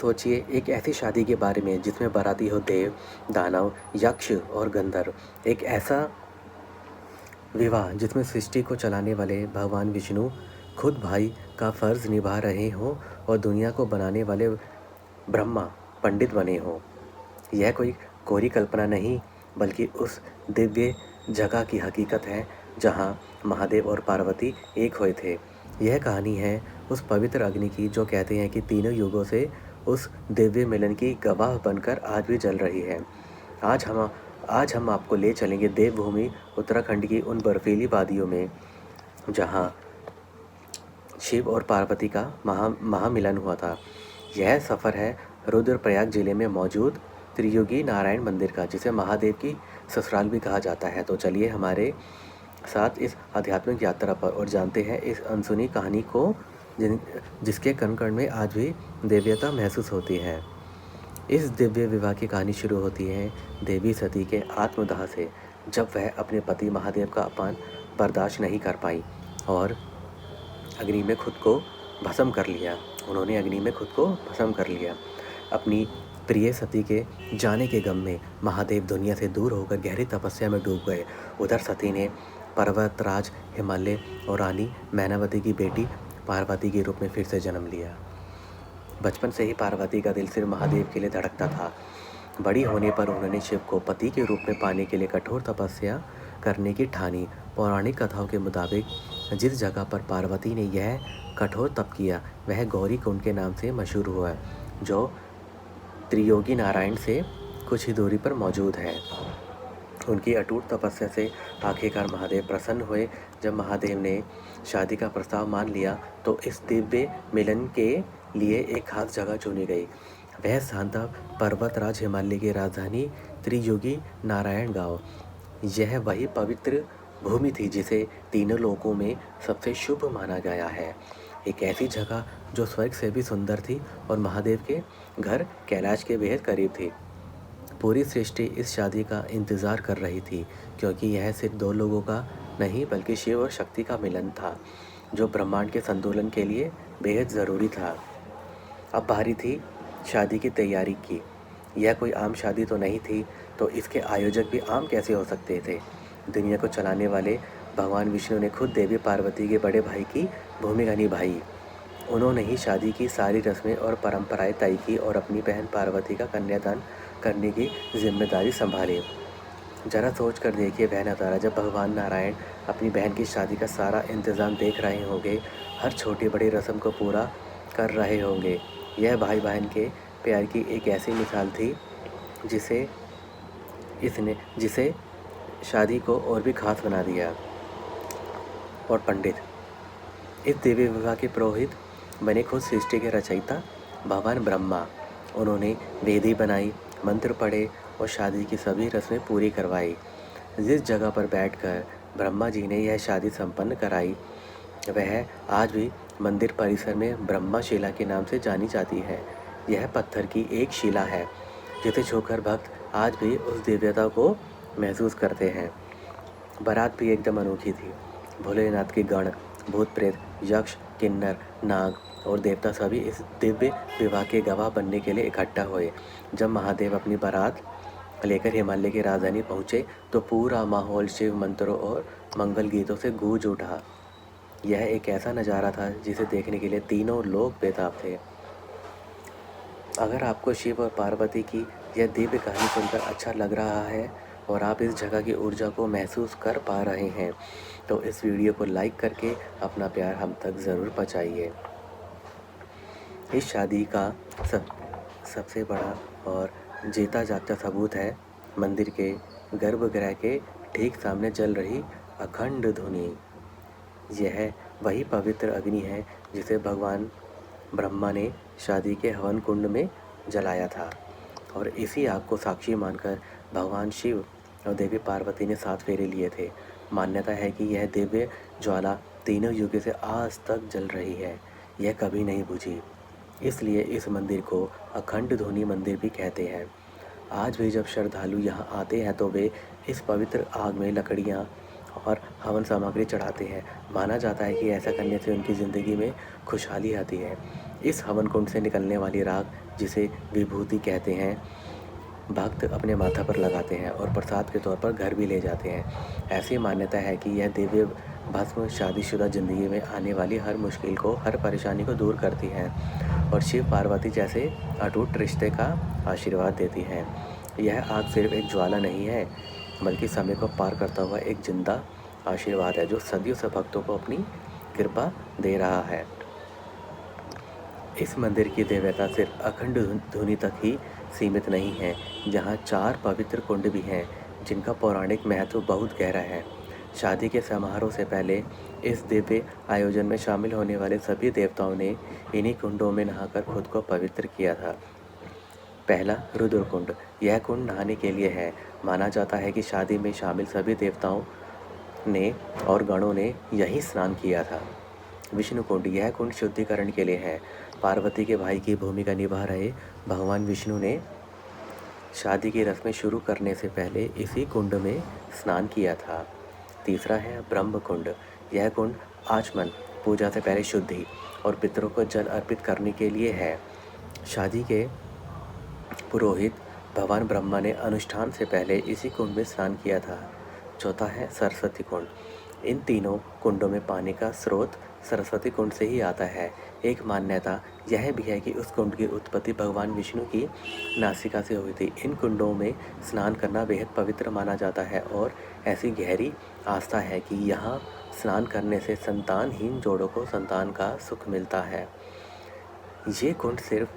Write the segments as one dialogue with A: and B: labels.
A: सोचिए एक ऐसी शादी के बारे में जिसमें बाराती हो देव, दानव, यक्ष और गंधर्व। एक ऐसा विवाह जिसमें सृष्टि को चलाने वाले भगवान विष्णु खुद भाई का फर्ज निभा रहे हों और दुनिया को बनाने वाले ब्रह्मा पंडित बने हों। यह कोई कोरी कल्पना नहीं, बल्कि उस दिव्य जगह की हकीकत है जहां महादेव और पार्वती एक हुए थे। यह कहानी है उस पवित्र अग्नि की जो कहते हैं कि तीनों युगों से उस दिव्य मिलन की गवाह बनकर आज भी जल रही है। आज हम आज हम आपको ले चलेंगे देवभूमि उत्तराखंड की उन बर्फीली वादियों में जहां शिव और पार्वती का महामिलन हुआ था। यह सफ़र है रुद्रप्रयाग जिले में मौजूद त्रियुगी नारायण मंदिर का, जिसे महादेव की ससुराल भी कहा जाता है। तो चलिए हमारे साथ इस आध्यात्मिक यात्रा पर और जानते हैं इस अनसुनी कहानी को जिसके कण कण में आज भी दिव्यता महसूस होती है। इस दिव्य विवाह की कहानी शुरू होती है देवी सती के आत्मदाह से, जब वह अपने पति महादेव का अपमान बर्दाश्त नहीं कर पाई और अग्नि में खुद को भस्म कर लिया। उन्होंने अग्नि में खुद को भस्म कर लिया। अपनी प्रिय सती के जाने के गम में महादेव दुनिया से दूर होकर गहरी तपस्या में डूब गए। उधर सती ने पर्वतराज हिमालय और रानी मैनावती की बेटी पार्वती के रूप में फिर से जन्म लिया। बचपन से ही पार्वती का दिल सिर्फ महादेव के लिए धड़कता था। बड़ी होने पर उन्होंने शिव को पति के रूप में पाने के लिए कठोर तपस्या करने की ठानी। पौराणिक कथाओं के मुताबिक जिस जगह पर पार्वती ने यह कठोर तप किया वह गौरी कुंड के नाम से मशहूर हुआ, जो त्रियोगी नारायण से कुछ ही दूरी पर मौजूद है। उनकी अटूट तपस्या से आखिरकार महादेव प्रसन्न हुए। जब महादेव ने शादी का प्रस्ताव मान लिया तो इस दिव्य मिलन के लिए एक खास जगह चुनी गई। वह स्थान था पर्वतराज हिमालय की राजधानी त्रियुगी नारायण गांव। यह वही पवित्र भूमि थी जिसे तीनों लोकों में सबसे शुभ माना गया है। एक ऐसी जगह जो स्वर्ग से भी सुंदर थी और महादेव के घर कैलाश के बेहद करीब थी। पूरी सृष्टि इस शादी का इंतज़ार कर रही थी, क्योंकि यह सिर्फ दो लोगों का नहीं बल्कि शिव और शक्ति का मिलन था, जो ब्रह्मांड के संतुलन के लिए बेहद ज़रूरी था। अब बारी थी शादी की तैयारी की। यह कोई आम शादी तो नहीं थी, तो इसके आयोजक भी आम कैसे हो सकते थे। दुनिया को चलाने वाले भगवान विष्णु ने खुद देवी पार्वती के बड़े भाई की भूमिका निभाई। उन्होंने ही शादी की सारी रस्में और परंपराएं तय की और अपनी बहन पार्वती का कन्यादान करने की जिम्मेदारी संभाली। जरा सोच कर देखिए वह नज़ारा, जब भगवान नारायण अपनी बहन की शादी का सारा इंतज़ाम देख रहे होंगे, हर छोटी बड़ी रस्म को पूरा कर रहे होंगे। यह भाई बहन के प्यार की एक ऐसी मिसाल थी जिसे शादी को और भी खास बना दिया। और पंडित इस दिव्य विवाह के पुरोहित बने खुद सृष्टि के रचयिता भगवान ब्रह्मा। उन्होंने वेदी बनाई, मंत्र पढ़े और शादी की सभी रस्में पूरी करवाई। जिस जगह पर बैठकर ब्रह्मा जी ने यह शादी संपन्न कराई वह आज भी मंदिर परिसर में ब्रह्मशिला के नाम से जानी जाती है। यह पत्थर की एक शिला है जिसे छूकर भक्त आज भी उस दिव्यता को महसूस करते हैं। बारात भी एकदम अनोखी थी। भोलेनाथ के गण, भूत प्रेत, यक्ष, किन्नर, नाग और देवता सभी इस दिव्य विवाह के गवाह बनने के लिए इकट्ठा हुए। जब महादेव अपनी बारात लेकर हिमालय की राजधानी पहुँचे तो पूरा माहौल शिव मंत्रों और मंगल गीतों से गूंज उठा। यह एक ऐसा नज़ारा था जिसे देखने के लिए तीनों लोग बेताब थे। अगर आपको शिव और पार्वती की यह दिव्य कहानी सुनकर अच्छा लग रहा है और आप इस जगह की ऊर्जा को महसूस कर पा रहे हैं तो इस वीडियो को लाइक करके अपना प्यार हम तक ज़रूर पहुंचाइए। इस शादी का सबसे बड़ा और जीता जागता सबूत है मंदिर के गर्भगृह के ठीक सामने जल रही अखंड धुनी। यह वही पवित्र अग्नि है जिसे भगवान ब्रह्मा ने शादी के हवन कुंड में जलाया था और इसी आग को साक्षी मानकर भगवान शिव और देवी पार्वती ने 7 फेरे लिए थे। मान्यता है कि यह दिव्य ज्वाला तीनों युगों से आज तक जल रही है, यह कभी नहीं बुझी। इसलिए इस मंदिर को अखंड धुनी मंदिर भी कहते हैं। आज भी जब श्रद्धालु यहाँ आते हैं तो वे इस पवित्र आग में लकड़ियाँ और हवन सामग्री चढ़ाते हैं। माना जाता है कि ऐसा करने से उनकी ज़िंदगी में खुशहाली आती है। इस हवन कुंड से निकलने वाली राख, जिसे विभूति कहते हैं, भक्त अपने माथा पर लगाते हैं और प्रसाद के तौर पर घर भी ले जाते हैं। ऐसी मान्यता है कि यह दिव्य भस्म शादीशुदा ज़िंदगी में आने वाली हर मुश्किल को, हर परेशानी को दूर करती है और शिव पार्वती जैसे अटूट रिश्ते का आशीर्वाद देती है। यह आग सिर्फ एक ज्वाला नहीं है, बल्कि समय को पार करता हुआ एक जिंदा आशीर्वाद है, जो सदियों से भक्तों को अपनी कृपा दे रहा है। इस मंदिर की दिव्यता सिर्फ अखंड धुनी तक ही सीमित नहीं है। जहाँ 4 पवित्र कुंड भी हैं, जिनका पौराणिक महत्व बहुत गहरा है। शादी के समारोह से पहले इस दिव्य आयोजन में शामिल होने वाले सभी देवताओं ने इन्हीं कुंडों में नहाकर खुद को पवित्र किया था। पहला, रुद्र कुंड। यह कुंड नहाने के लिए है। माना जाता है कि शादी में शामिल सभी देवताओं ने और गणों ने यहीं स्नान किया था। विष्णु कुंड। यह कुंड शुद्धिकरण के लिए है। पार्वती के भाई की भूमिका निभा रहे भगवान विष्णु ने शादी की रस्में शुरू करने से पहले इसी कुंड में स्नान किया था। तीसरा है ब्रह्म कुंड। यह कुंड आचमन, पूजा से पहले शुद्धि और पितरों को जल अर्पित करने के लिए है। शादी के पुरोहित भगवान ब्रह्मा ने अनुष्ठान से पहले इसी कुंड में स्नान किया था। चौथा है सरस्वती कुंड। इन तीनों कुंडों में पानी का स्रोत सरस्वती कुंड से ही आता है। एक मान्यता यह भी है कि उस कुंड की उत्पत्ति भगवान विष्णु की नासिका से हुई थी। इन कुंडों में स्नान करना बेहद पवित्र माना जाता है और ऐसी गहरी आस्था है कि यहाँ स्नान करने से संतानहीन जोड़ों को संतान का सुख मिलता है। ये कुंड सिर्फ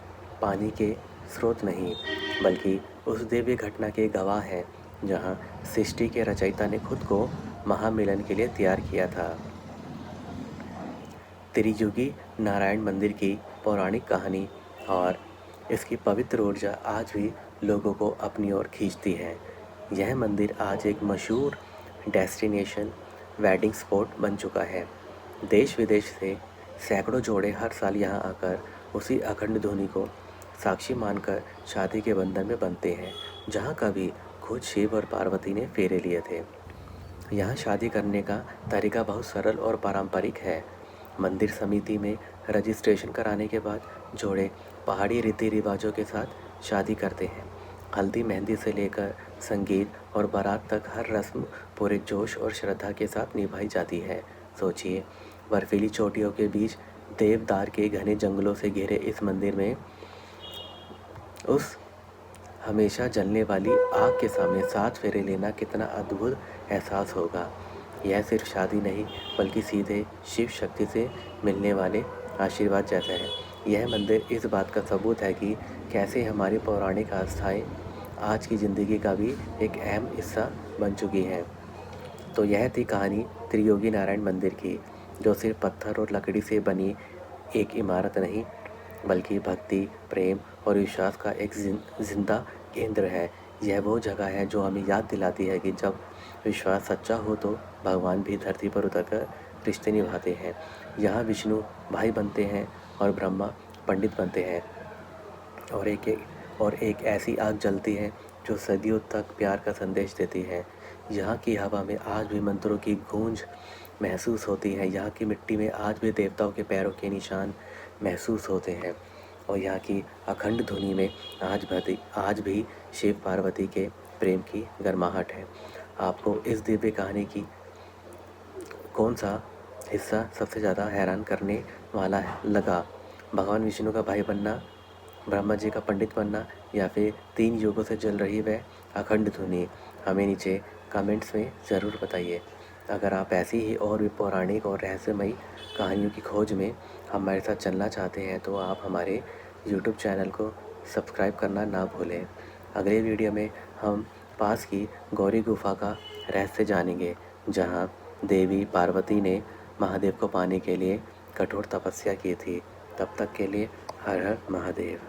A: पानी के स्रोत नहीं, बल्कि उस दिव्य घटना के गवाह हैं जहाँ सृष्टि के रचयिता ने खुद को महामिलन के लिए तैयार किया था। त्रियुगी नारायण मंदिर की पौराणिक कहानी और इसकी पवित्र ऊर्जा आज भी लोगों को अपनी ओर खींचती है। यह मंदिर आज एक मशहूर डेस्टिनेशन वेडिंग स्पॉट बन चुका है। देश विदेश से सैकड़ों जोड़े हर साल यहाँ आकर उसी अखंड ध्वनि को साक्षी मानकर शादी के बंधन में बंधते हैं, जहाँ कभी खुद शिव और पार्वती ने फेरे लिए थे। यहाँ शादी करने का तरीका बहुत सरल और पारंपरिक है। मंदिर समिति में रजिस्ट्रेशन कराने के बाद जोड़े पहाड़ी रीति रिवाजों के साथ शादी करते हैं। हल्दी मेहंदी से लेकर संगीत और बारात तक हर रस्म पूरे जोश और श्रद्धा के साथ निभाई जाती है। सोचिए, बर्फीली चोटियों के बीच देवदार के घने जंगलों से घिरे इस मंदिर में उस हमेशा जलने वाली आग के सामने 7 फेरे लेना कितना अद्भुत एहसास होगा। यह सिर्फ शादी नहीं, बल्कि सीधे शिव शक्ति से मिलने वाले आशीर्वाद जैसा है। यह मंदिर इस बात का सबूत है कि कैसे हमारी पौराणिक आस्थाएं आज की ज़िंदगी का भी एक अहम हिस्सा बन चुकी हैं। तो यह थी कहानी त्रियोगी नारायण मंदिर की, जो सिर्फ पत्थर और लकड़ी से बनी एक इमारत नहीं, बल्कि भक्ति, प्रेम और विश्वास का एक जिंदा केंद्र है। यह वो जगह है जो हमें याद दिलाती है कि जब विश्वास सच्चा हो तो भगवान भी धरती पर उतरकर रिश्ते निभाते हैं। यहाँ विष्णु भाई बनते हैं और ब्रह्मा पंडित बनते हैं और एक ऐसी आग जलती है जो सदियों तक प्यार का संदेश देती है। यहाँ की हवा में आज भी मंत्रों की गूंज महसूस होती है। यहाँ की मिट्टी में आज भी देवताओं के पैरों के निशान महसूस होते हैं और यहाँ की अखंड धुनी में आज भी शिव पार्वती के प्रेम की गर्माहट है। आपको इस दिव्य कहानी की कौन सा हिस्सा सबसे ज़्यादा हैरान करने वाला लगा? भगवान विष्णु का भाई बनना, ब्रह्मा जी का पंडित बनना, या फिर 3 युगों से जल रही वह अखंड धुनी? हमें नीचे कमेंट्स में ज़रूर बताइए। अगर आप ऐसी ही और भी पौराणिक और रहस्यमयी कहानियों की खोज में हमारे साथ चलना चाहते हैं तो आप हमारे YouTube चैनल को सब्सक्राइब करना ना भूलें। अगले वीडियो में हम पास की गौरी गुफा का रहस्य जानेंगे, जहां देवी पार्वती ने महादेव को पाने के लिए कठोर तपस्या की थी। तब तक के लिए हर हर महादेव।